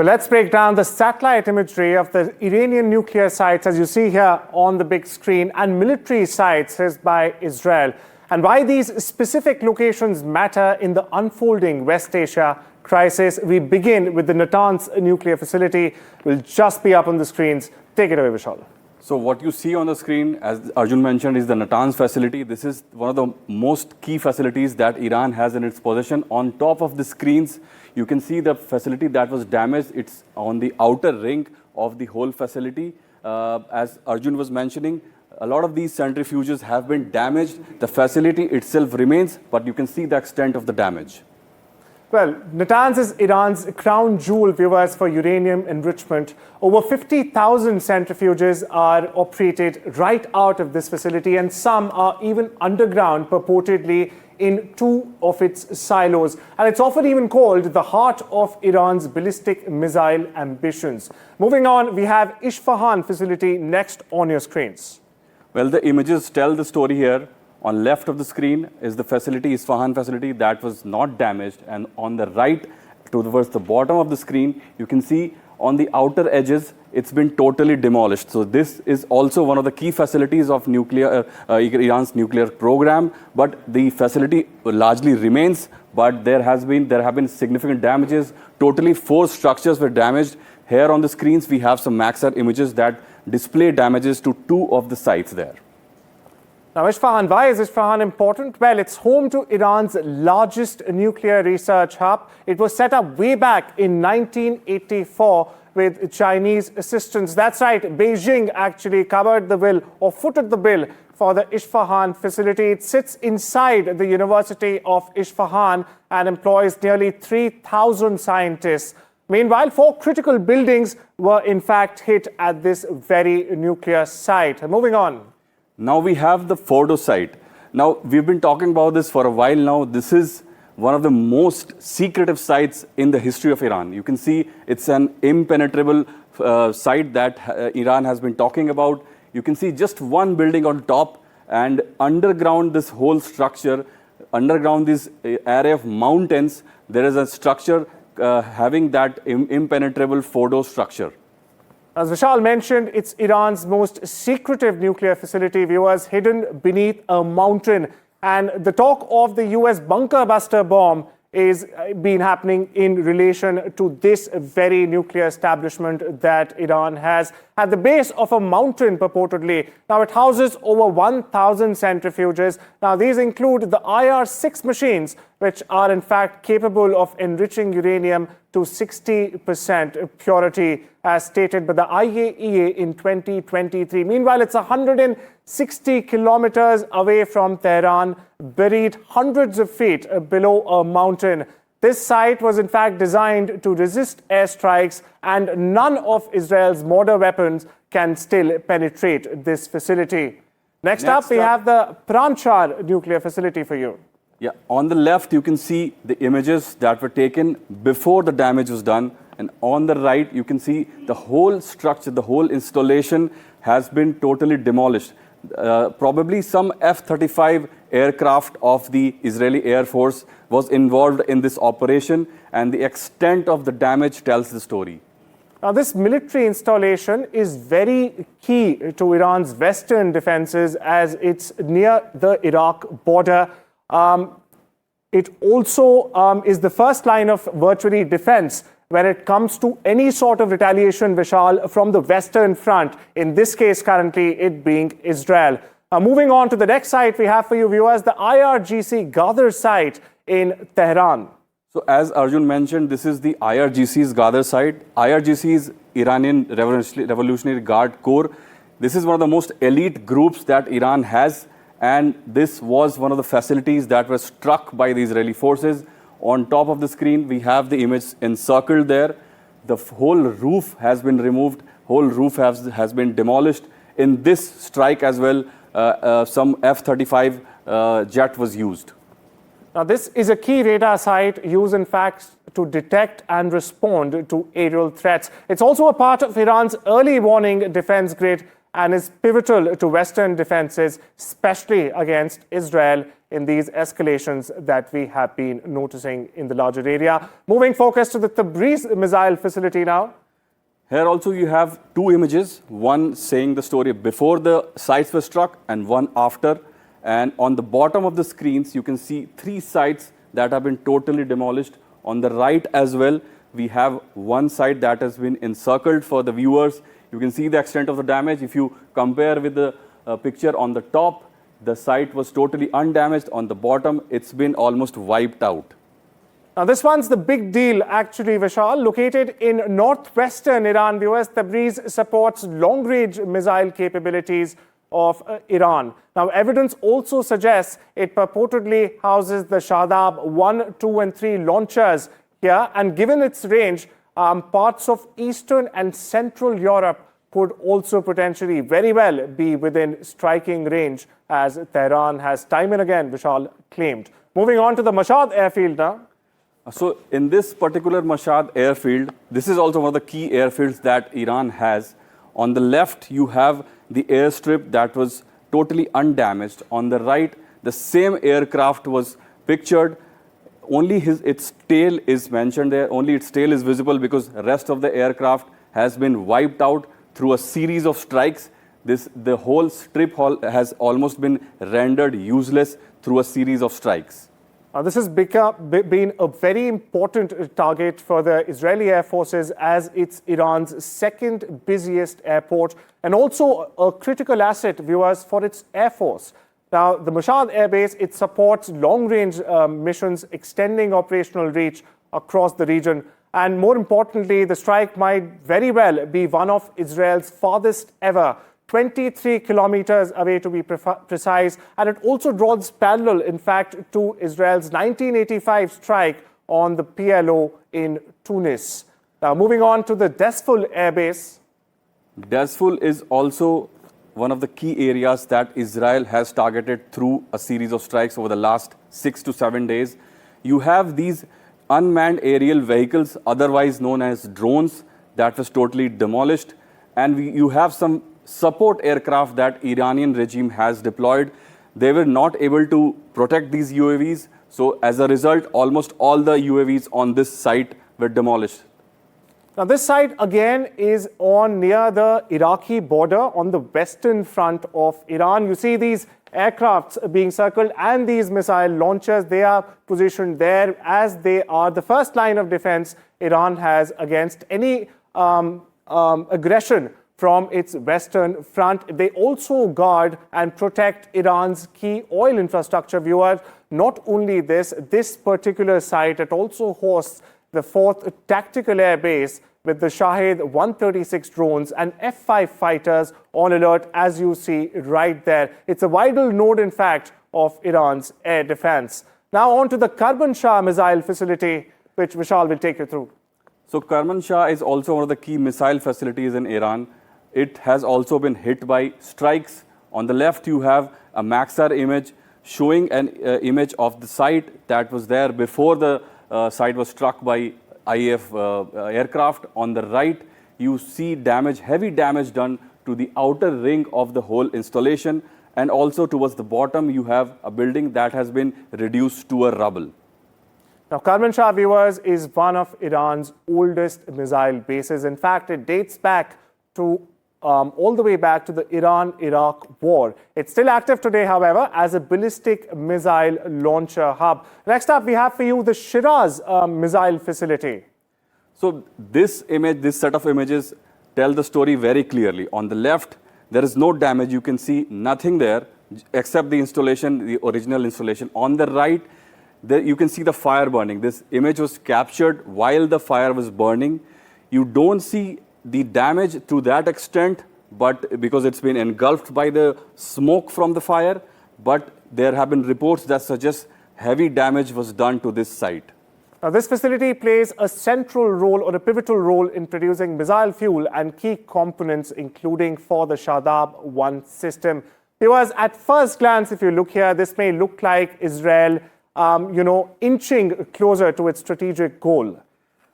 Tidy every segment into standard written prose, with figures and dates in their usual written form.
Well, let's break down the satellite imagery of the Iranian nuclear sites, as you see here on the big screen, and military sites seized by Israel, and why these specific locations matter in the unfolding West Asia crisis. We begin with the Natanz nuclear facility. Will just be up on the screens. Take it away, Vishal. So what you see on the screen, as Arjun mentioned, is the Natanz facility. This is one of the most key facilities that Iran has in its possession. On top of the screens, you can see the facility that was damaged. It's on the outer ring of the whole facility. As Arjun was mentioning, a lot of these centrifuges have been damaged. The facility itself remains, but you can see the extent of the damage. Well, Natanz is Iran's crown jewel, viewers, for uranium enrichment. Over 50,000 centrifuges are operated right out of this facility, and some are even underground, purportedly in two of its silos. And it's often even called the heart of Iran's ballistic missile ambitions. Moving on, we have Isfahan facility next on your screens. Well, the images tell the story here. On left of the screen is the facility, Isfahan facility, that was not damaged. And on the right, towards the bottom of the screen, you can see on the outer edges, it's been totally demolished. So this is also one of the key facilities of Iran's nuclear program. But the facility largely remains, but there have been significant damages. Totally 4 structures were damaged. Here on the screens, we have some Maxar images that display damages to 2 of the sites there. Now, Isfahan, why is Isfahan important? Well, it's home to Iran's largest nuclear research hub. It was set up way back in 1984 with Chinese assistance. That's right, Beijing actually covered the bill or footed the bill for the Isfahan facility. It sits inside the University of Isfahan and employs nearly 3,000 scientists. Meanwhile, 4 critical buildings were in fact hit at this very nuclear site. Moving on. Now we have the Fordo site. Now, we've been talking about this for a while now. This is one of the most secretive sites in the history of Iran. You can see it's an impenetrable site that Iran has been talking about. You can see just one building on top, and underground this whole structure, underground this area of mountains, there is a structure having that impenetrable Fordo structure. As Vishal mentioned, it's Iran's most secretive nuclear facility, viewers, hidden beneath a mountain. And the talk of the US bunker buster bomb is been happening in relation to this very nuclear establishment that Iran has at the base of a mountain, purportedly. Now, it houses over 1,000 centrifuges. Now, these include the IR-6 machines, which are in fact capable of enriching uranium to 60% purity, as stated by the IAEA in 2023. Meanwhile, it's 160 kilometers away from Tehran, buried hundreds of feet below a mountain. This site was in fact designed to resist airstrikes, and none of Israel's mortar weapons can still penetrate this facility. Next up, we have the Pranchar nuclear facility for you. Yeah, on the left, you can see the images that were taken before the damage was done. And on the right, you can see the whole structure, the whole installation has been totally demolished. Probably some F-35 aircraft of the Israeli Air Force was involved in this operation, and the extent of the damage tells the story. Now, this military installation is very key to Iran's western defenses, as it's near the Iraq border. It also is the first line of virtually defense when it comes to any sort of retaliation, Vishal, from the Western Front, in this case currently it being Israel. Moving on to the next site we have for you, viewers, the IRGC Ghadar site in Tehran. So as Arjun mentioned, this is the IRGC's Ghadar site. IRGC is Iranian Revolutionary Guard Corps. This is one of the most elite groups that Iran has, and this was one of the facilities that were struck by the Israeli forces. On top of the screen, we have the image encircled there. The whole roof has been removed. Whole roof has been demolished. In this strike as well, some F-35 jet was used. Now, this is a key radar site used, in fact, to detect and respond to aerial threats. It's also a part of Iran's early warning defense grid and is pivotal to Western defenses, especially against Israel in these escalations that we have been noticing in the larger area. Moving focus to the Tabriz missile facility now. Here also you have two images, one saying the story before the sites were struck and one after. And on the bottom of the screens, you can see three sites that have been totally demolished. On the right as well, we have one site that has been encircled for the viewers. You can see the extent of the damage. If you compare with the picture on the top, the site was totally undamaged. On the bottom, it's been almost wiped out. Now, this one's the big deal, actually, Vishal. Located in northwestern Iran, viewers, Tabriz supports long-range missile capabilities of Iran. Now, evidence also suggests it purportedly houses the Shahab 1, 2, and 3 launchers here. And given its range, parts of Eastern and Central Europe could also potentially very well be within striking range, as Tehran has time and again, Vishal, claimed. Moving on to the Mashhad airfield now. So in this particular Mashhad airfield, this is also one of the key airfields that Iran has. On the left, you have the airstrip that was totally undamaged. On the right, the same aircraft was pictured. Only its tail is mentioned there. Only its tail is visible because the rest of the aircraft has been wiped out through a series of strikes. The whole strip has almost been rendered useless through a series of strikes. This has been a very important target for the Israeli Air Forces, as it's Iran's second busiest airport and also a critical asset, viewers, for its Air Force. Now, the Mashhad Air Base, it supports long-range missions extending operational reach across the region. And more importantly, the strike might very well be one of Israel's farthest ever, 23 kilometers away to be precise, and it also draws parallel, in fact, to Israel's 1985 strike on the PLO in Tunis. Now, moving on to the Desful Air Base. Desful is also one of the key areas that Israel has targeted through a series of strikes over the last 6 to 7 days. You have these unmanned aerial vehicles, otherwise known as drones, that was totally demolished, and you have some support aircraft that Iranian regime has deployed. They were not able to protect these UAVs. So as a result, almost all the UAVs on this site were demolished. Now, this site again is near the Iraqi border on the western front of Iran. You see these aircrafts being circled and these missile launchers. They are positioned there as they are the first line of defense Iran has against any aggression from its western front. They also guard and protect Iran's key oil infrastructure, viewers. Not only this particular site, it also hosts the 4th Tactical Air Base with the Shahed 136 drones and F-5 fighters on alert, as you see right there. It's a vital node, in fact, of Iran's air defense. Now on to the Kermanshah missile facility, which Vishal will take you through. So Kermanshah is also one of the key missile facilities in Iran. It has also been hit by strikes. On the left, you have a Maxar image showing an image of the site that was there before the site was struck by IAF aircraft. On the right, you see heavy damage done to the outer ring of the whole installation. And also towards the bottom, you have a building that has been reduced to a rubble. Now, Kermanshah, viewers, is one of Iran's oldest missile bases. In fact, it dates back to all the way back to the Iran-Iraq war. It's still active today, however, as a ballistic missile launcher hub. Next up, we have for you the Shiraz missile facility. So this set of images tell the story very clearly. On the left, there is no damage. You can see nothing there except the installation, the original installation. On the right, you can see the fire burning. This image was captured while the fire was burning. You don't see the damage to that extent, but because it's been engulfed by the smoke from the fire, but there have been reports that suggest heavy damage was done to this site. Now, this facility plays a central role or a pivotal role in producing missile fuel and key components, including for the Shahab 1 system. Viewers, at first glance, if you look here, this may look like Israel, inching closer to its strategic goal.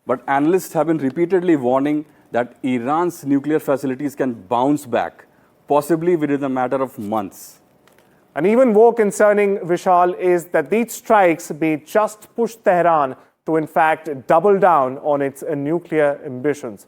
But analysts have been repeatedly warning that Iran's nuclear facilities can bounce back, possibly within a matter of months. And even more concerning, Vishal, is that these strikes may just push Tehran to, in fact, double down on its nuclear ambitions.